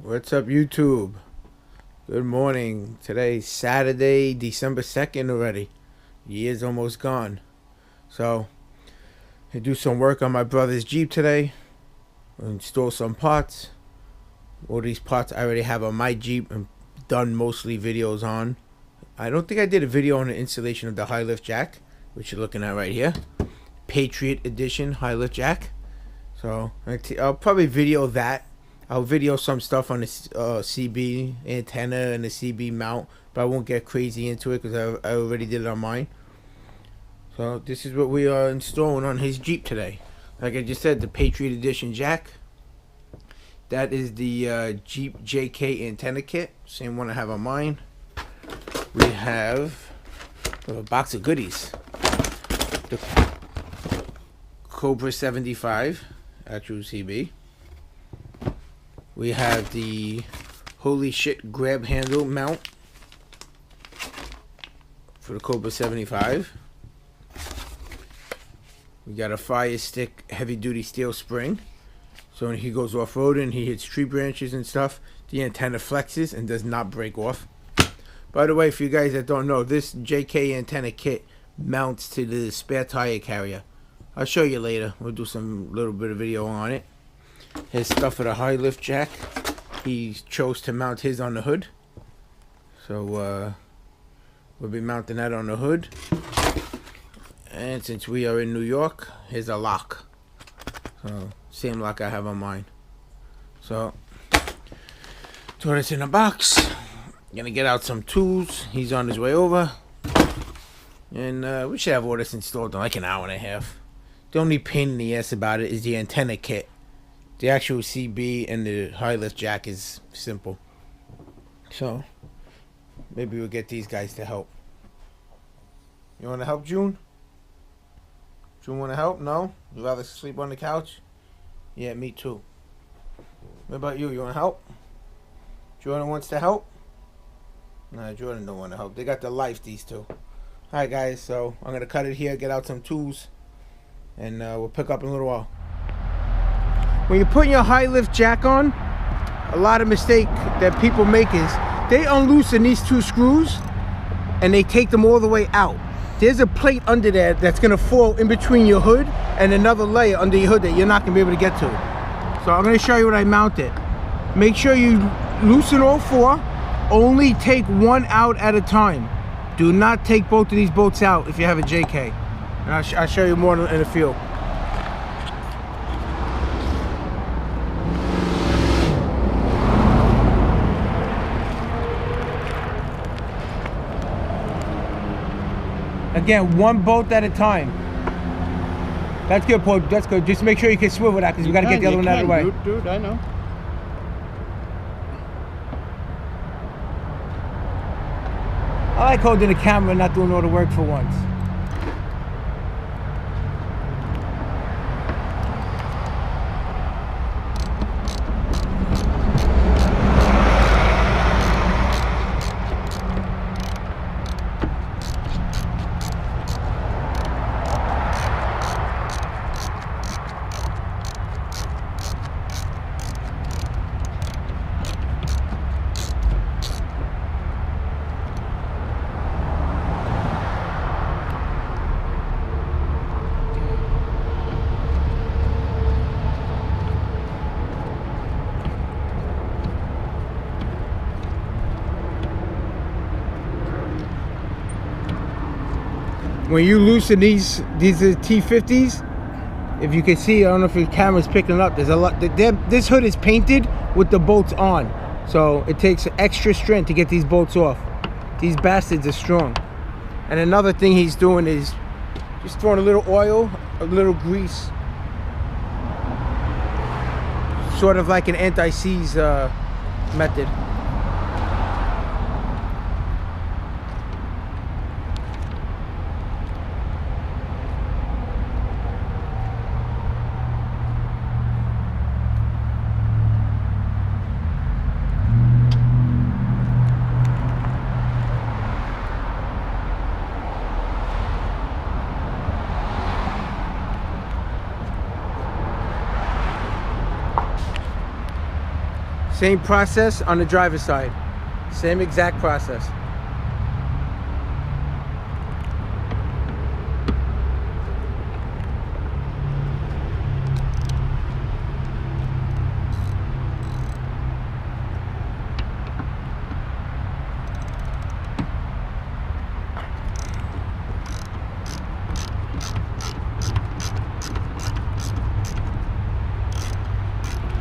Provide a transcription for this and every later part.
What's up, YouTube? Good morning. Today's Saturday, December 2nd already. Year's almost gone. So, I do some work on my brother's Jeep today. I'll install some parts. All these parts I already have on my Jeep and done mostly videos on. I don't think I did a video on the installation of the high lift jack, which you're looking at right here. Patriot Edition high lift jack. So, I'll probably video that. I'll video some stuff on the CB antenna and the CB mount, but I won't get crazy into it because I already did it on mine. So this is what we are installing on his Jeep today. Like I just said, the Patriot Edition jack. That is the Jeep JK antenna kit, same one I have on mine. We have a box of goodies. The Cobra 75 actual CB. We have the holy shit grab handle mount for the Cobra 75. We got a fire stick heavy duty steel spring. So when he goes off-roading, he hits tree branches and stuff, the antenna flexes and does not break off. By the way, for you guys that don't know, this JK antenna kit mounts to the spare tire carrier. I'll show you later. We'll do some little bit of video on it. His stuff for the high lift jack, he chose to mount his on the hood, so we'll be mounting that on the hood. And since we are in New York, here's a lock, so same lock I have on mine. So throw this in a box. Gonna get out some tools. He's on his way over, and we should have all this installed in like an hour and a half. The only pain in the ass about it is the antenna kit. The actual CB and the high lift jack is simple. So, maybe we'll get these guys to help. You want to help, June? June want to help? No? You rather sleep on the couch? Yeah, me too. What about you? You want to help? Jordan wants to help? Nah, Jordan don't want to help. They got the life, these two. Alright, guys. So, I'm going to cut it here, get out some tools, and we'll pick up in a little while. When you're putting your high lift jack on, a lot of mistake that people make is they unloosen these two screws and they take them all the way out. There's a plate under there that's gonna fall in between your hood and another layer under your hood that you're not gonna be able to get to. So I'm gonna show you what I mounted. Make sure you loosen all four. Only take one out at a time. Do not take both of these bolts out if you have a JK. And I'll show you more in the field. Again, one bolt at a time. That's good, Paul. That's good. Just make sure you can swivel that because we got to get the other one out of the way. Dude, I know. I like holding the camera and not doing all the work for once. When you loosen these are T50s, if you can see, I don't know if your camera's picking up, there's a lot, this hood is painted with the bolts on. So it takes extra strength to get these bolts off. These bastards are strong. And another thing he's doing is just throwing a little oil, a little grease. Sort of like an anti-seize method. Same process on the driver's side. Same exact process.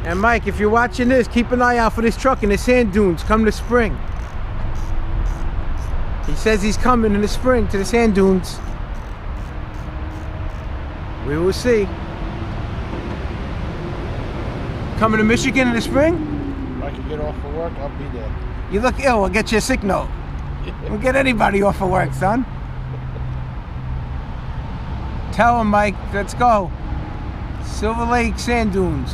And Mike, if you're watching this, keep an eye out for this truck in the sand dunes come the spring. He says he's coming in the spring to the sand dunes. We will see. Coming to Michigan in the spring? If I can get off of work, I'll be there. You look ill, we'll get you a sick note. We'll get anybody off of work, son. Tell him, Mike, let's go. Silver Lake sand dunes.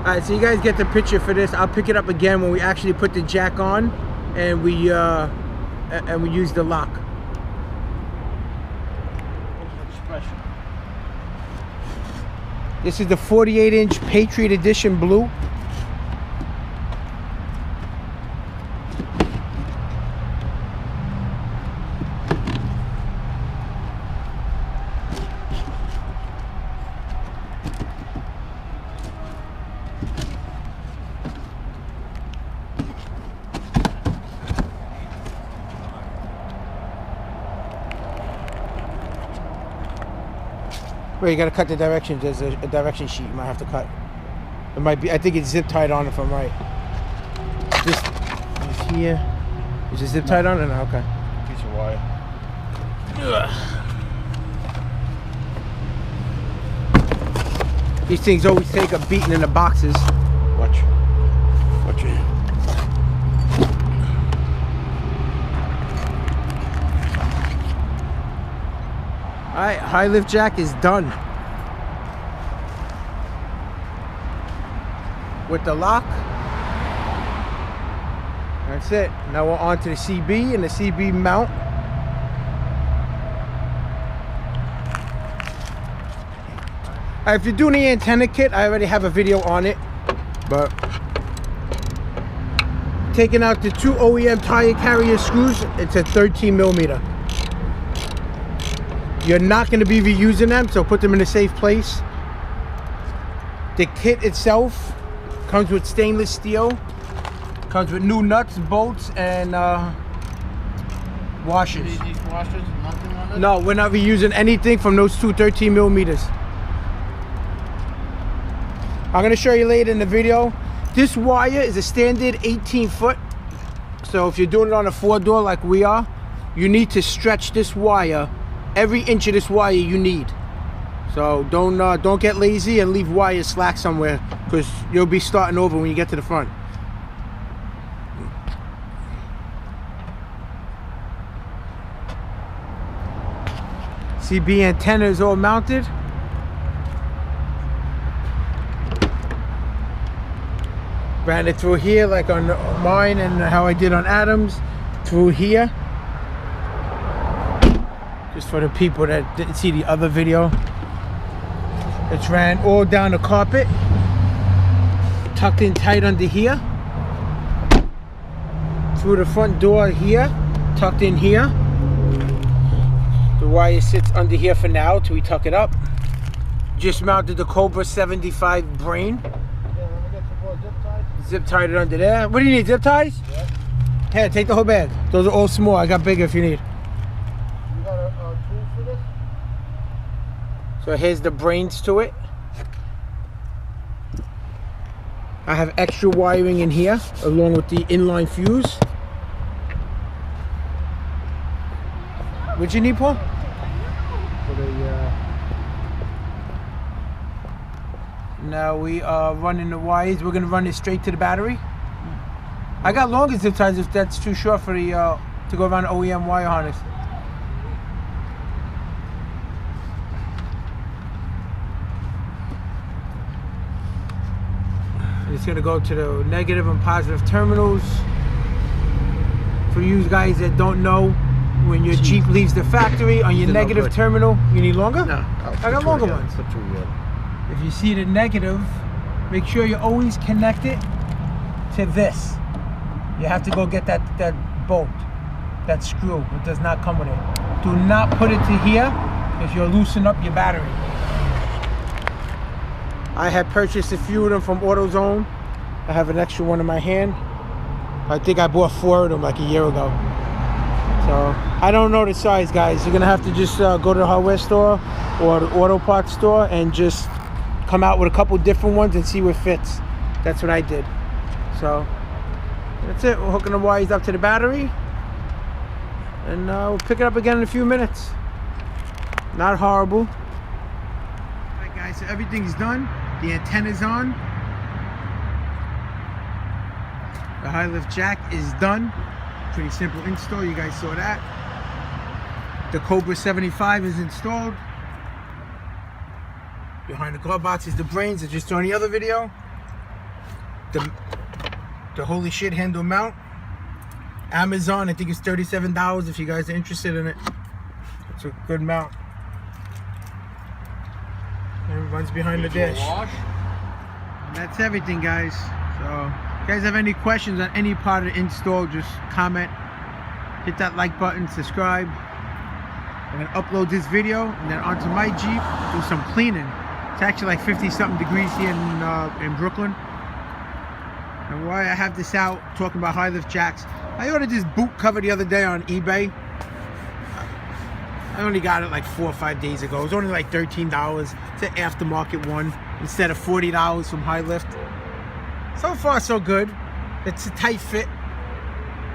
Alright, so you guys get the picture for this. I'll pick it up again when we actually put the jack on and we use the lock. This is the 48-inch Patriot Edition blue. Wait, you gotta cut the directions. There's a direction sheet you might have to cut. It might be, I think it's zip tied on if I'm right. This is here. Is it zip tied on or no? Okay. Piece of wire. Ugh. These things always take a beating in the boxes. Watch your hand. Alright, high lift jack is done. With the lock. That's it. Now we're on to the CB and the CB mount. If you're doing the antenna kit, I already have a video on it. But taking out the 2 OEM tire carrier screws, it's a 13 millimeter. You're not going to be reusing them, so put them in a safe place. The kit itself comes with stainless steel, comes with new nuts, bolts, and washers. These washers, nothing on it? No, we're not reusing anything from those 2 13 millimeters. I'm going to show you later in the video. This wire is a standard 18 foot. So if you're doing it on a 4-door like we are, you need to stretch this wire. Every inch of this wire you need. So don't get lazy and leave wire slack somewhere, because you'll be starting over when you get to the front. CB antenna is all mounted. Ran it through here like on mine and how I did on Adam's. Through here. Just for the people that didn't see the other video. It's ran all down the carpet. Tucked in tight under here. Through the front door here. Tucked in here. The wire sits under here for now till we tuck it up. Just mounted the Cobra 75 brain. Zip tied it under there. What do you need, zip ties? Yeah. Here, take the whole bag. Those are all small. I got bigger if you need. You got a tool for this? So here's the brains to it. I have extra wiring in here along with the inline fuse. What'd you need, Paul? For the, now we are running the wires. We're gonna run it straight to the battery. I got longer zip ties if that's too short for the to go around the OEM wire harness. It's gonna go to the negative and positive terminals. For you guys that don't know, when your Jeep leaves the factory on your negative terminal, you need longer? No. I got longer ones. For 2 years. If you see the negative, make sure you always connect it to this. You have to go get that bolt, that screw. It does not come with it. Do not put it to here because you'll loosen up your battery. I had purchased a few of them from AutoZone. I have an extra one in my hand. I think I bought 4 of them like a year ago. So I don't know the size, guys. You're gonna have to just go to the hardware store or the auto parts store and just come out with a couple different ones and see what fits. That's what I did. So that's it. We're hooking the wires up to the battery, and we'll pick it up again in a few minutes. Not horrible. All right, guys. So everything's done. The antenna's on. The high lift jack is done. Pretty simple install. You guys saw that. The Cobra 75 is installed. Behind the glove box is the brains. I just saw in the other video. The holy shit handle mount. Amazon, I think it's $37 if you guys are interested in it. It's a good mount. And it runs behind the dash. And that's everything, guys. So if you guys have any questions on any part of the install, just comment. Hit that like button, subscribe. I'm gonna upload this video and then onto my Jeep, do some cleaning. It's actually like 50-something degrees here in Brooklyn. And why I have this out, talking about high lift jacks. I ordered this boot cover the other day on eBay. I only got it like 4 or 5 days ago. It was only like $13. It's an aftermarket one instead of $40 from High Lift. So far, so good. It's a tight fit.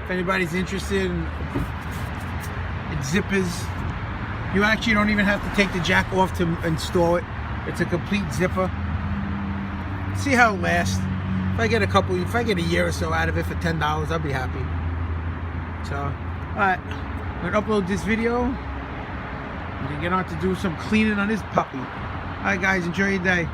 If anybody's interested in zippers, you actually don't even have to take the jack off to install it. It's a complete zipper. See how it lasts. If I get a year or so out of it for $10, I'll be happy. So, alright, I'm gonna upload this video. I'm gonna get on to do some cleaning on this puppy. Alright guys, enjoy your day.